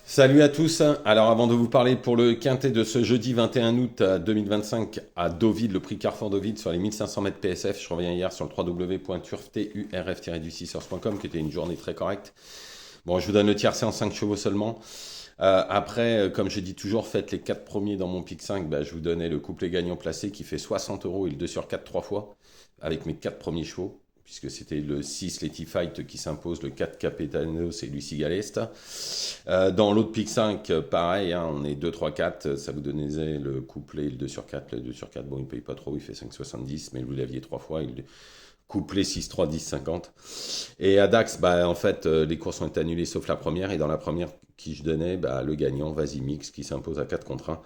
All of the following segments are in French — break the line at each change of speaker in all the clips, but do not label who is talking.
Salut à tous. Alors avant de vous parler pour le quintet de ce jeudi 21 août 2025 à Deauville, le prix Carrefour Deauville sur les 1500 mètres PSF, je reviens hier sur le www.turf-du6source.com qui était une journée très correcte. Bon, je vous donne le tiercé en 5 chevaux seulement. Après, comme je dis toujours, faites les 4 premiers dans mon pic 5. Bah, je vous donnais le couplet gagnant placé qui fait 60 euros et le 2 sur 4 3 fois avec mes 4 premiers chevaux. Puisque c'était le 6 Letty Fight qui s'impose, le 4 Capetanos et Lucie Galeste. Dans l'autre pic 5, pareil, hein, on est 2, 3, 4, ça vous donnait le couplet, le 2 sur 4. Le 2 sur 4, bon, il ne paye pas trop, il fait 5,70, mais vous l'aviez 3 fois, il couplet 6, 3, 10, 50. Et à Dax, bah, en fait, les courses ont été annulées sauf la première, et dans la première qui je donnais, bah, le gagnant, Vas-y Mix, qui s'impose à 4 contre 1.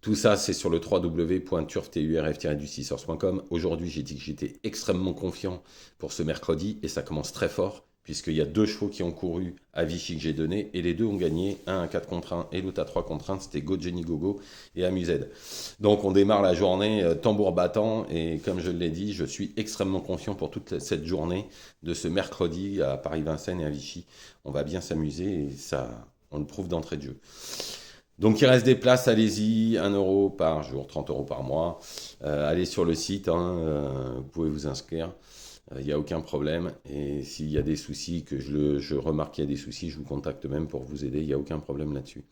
Tout ça, c'est sur le www.turf-du6source.com. Aujourd'hui, j'ai dit que j'étais extrêmement confiant pour ce mercredi et ça commence très fort puisqu'il y a deux chevaux qui ont couru à Vichy que j'ai donné et les deux ont gagné, un à 4 contre 1 et l'autre à 3 contre 1, c'était Go Jenny Gogo et Amused. Donc on démarre la journée tambour battant et comme je l'ai dit, je suis extrêmement confiant pour toute cette journée de ce mercredi à Paris-Vincennes et à Vichy. On va bien s'amuser et ça, on le prouve d'entrée de jeu. Donc il reste des places, allez-y, 1 € par jour, 30 € par mois. Allez sur le site, hein, vous pouvez vous inscrire, il n'y a aucun problème. Et s'il y a des soucis, que je remarque qu'il y a des soucis, je vous contacte même pour vous aider, il n'y a aucun problème là-dessus.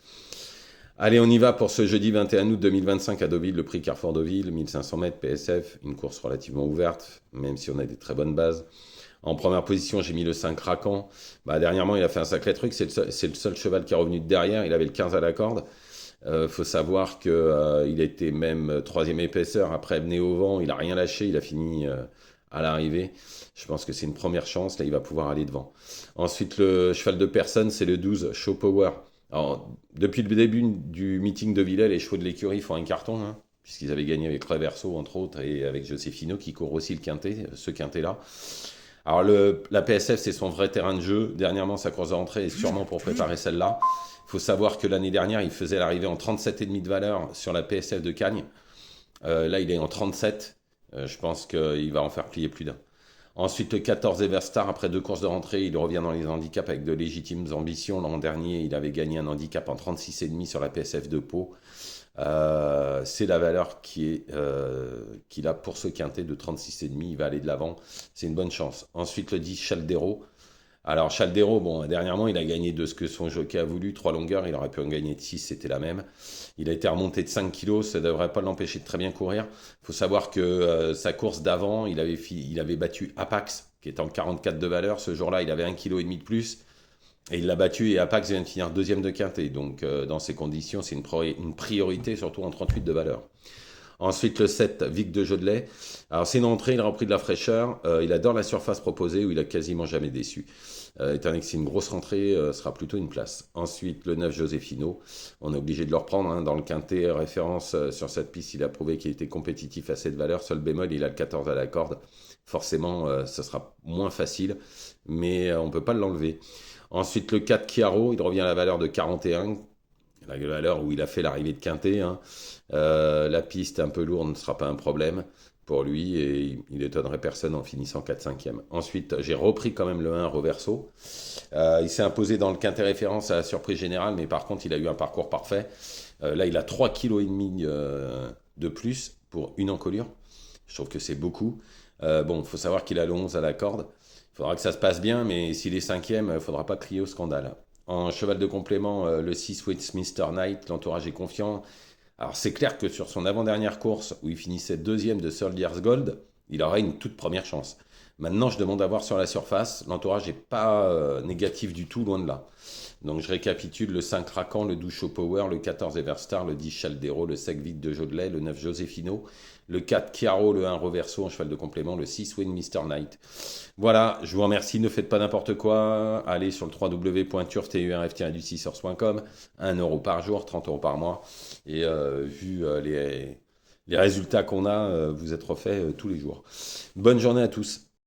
Allez, on y va pour ce jeudi 21 août 2025 à Deauville, le prix Carrefour Deauville, 1500 mètres PSF, une course relativement ouverte, même si on a des très bonnes bases. En première position, j'ai mis le 5 Racan. Bah, dernièrement, il a fait un sacré truc. C'est le seul cheval qui est revenu de derrière. Il avait le 15 à la corde. Faut savoir qu'il était même troisième épaisseur. Après, mené au vent, il a rien lâché. Il a fini à l'arrivée. Je pense que c'est une première chance. Là, il va pouvoir aller devant. Ensuite, le cheval de personne, c'est le 12 Show Power. Alors, depuis le début du meeting de Villers, les chevaux de l'écurie font un carton, hein, puisqu'ils avaient gagné avec Reverso, entre autres, et avec Josefino, qui court aussi le quintet, ce quintet-là. Alors la PSF, c'est son vrai terrain de jeu. Dernièrement, sa course de rentrée est sûrement pour préparer celle-là. Il faut savoir que l'année dernière, il faisait l'arrivée en 37,5 de valeur sur la PSF de Cagnes. Là, il est en 37. Je pense qu'il va en faire plier plus d'un. Ensuite, le 14 Everstar, après deux courses de rentrée, il revient dans les handicaps avec de légitimes ambitions. L'an dernier, il avait gagné un handicap en 36,5 sur la PSF de Pau. C'est la valeur qu'il a pour ce quintet de 36,5. Il va aller de l'avant. C'est une bonne chance. Ensuite, le 10 Chaldero. Alors, Chaldero, bon, dernièrement, il a gagné de ce que son jockey a voulu, 3 longueurs. Il aurait pu en gagner de 6, c'était la même. Il a été remonté de 5 kilos. Ça ne devrait pas l'empêcher de très bien courir. Il faut savoir que sa course d'avant, il avait battu Apax, qui est en 44 de valeur. Ce jour-là, il avait 1,5 kg de plus. Et il l'a battu et Apax vient de finir deuxième de quintet. Donc, dans ces conditions, c'est une priorité, surtout en 38 de valeur. Ensuite, le 7, Vic de Jodelet. Alors, c'est une entrée, il a repris de la fraîcheur. Il adore la surface proposée où il a quasiment jamais déçu. Étant donné que c'est une grosse rentrée, sera plutôt une place. Ensuite, le 9, Josefino. On est obligé de le reprendre. Hein. Dans le quintet, référence sur cette piste, il a prouvé qu'il était compétitif à cette valeur. Seul bémol, il a le 14 à la corde. Forcément, ce sera moins facile, mais on ne peut pas l'enlever. Ensuite, le 4 Chiaro, il revient à la valeur de 41, la valeur où il a fait l'arrivée de Quintet. Hein. La piste un peu lourde ne sera pas un problème pour lui et il étonnerait personne en finissant 4-5e. Ensuite, j'ai repris quand même le 1 Reverso. Il s'est imposé dans le Quintet référence à la surprise générale, mais par contre, il a eu un parcours parfait. Là, il a 3,5 kg de plus pour une encolure. Je trouve que c'est beaucoup. Bon, il faut savoir qu'il a le 11 à la corde. Il faudra que ça se passe bien, mais s'il est cinquième, il ne faudra pas crier au scandale. En cheval de complément, le 6 Westminster Knight, l'entourage est confiant. Alors c'est clair que sur son avant-dernière course, où il finissait deuxième de Soldier's Gold, il aurait une toute première chance. Maintenant, je demande à voir sur la surface. L'entourage n'est pas négatif du tout, loin de là. Donc je récapitule le 5 Racan, le 12 Show Power, le 14 Everstar, le 10 Chaldero, le 5 Vic de Jodelet, le 9 Josefino, le 4 Chiaro, le 1 Reverso en cheval de complément, le 6 Win Mr. Knight. Voilà, je vous remercie, ne faites pas n'importe quoi. Allez sur le www.turf-du6source.com, 1 € par jour, 30 € par mois. Et vu les résultats qu'on a, vous êtes refait tous les jours. Bonne journée à tous.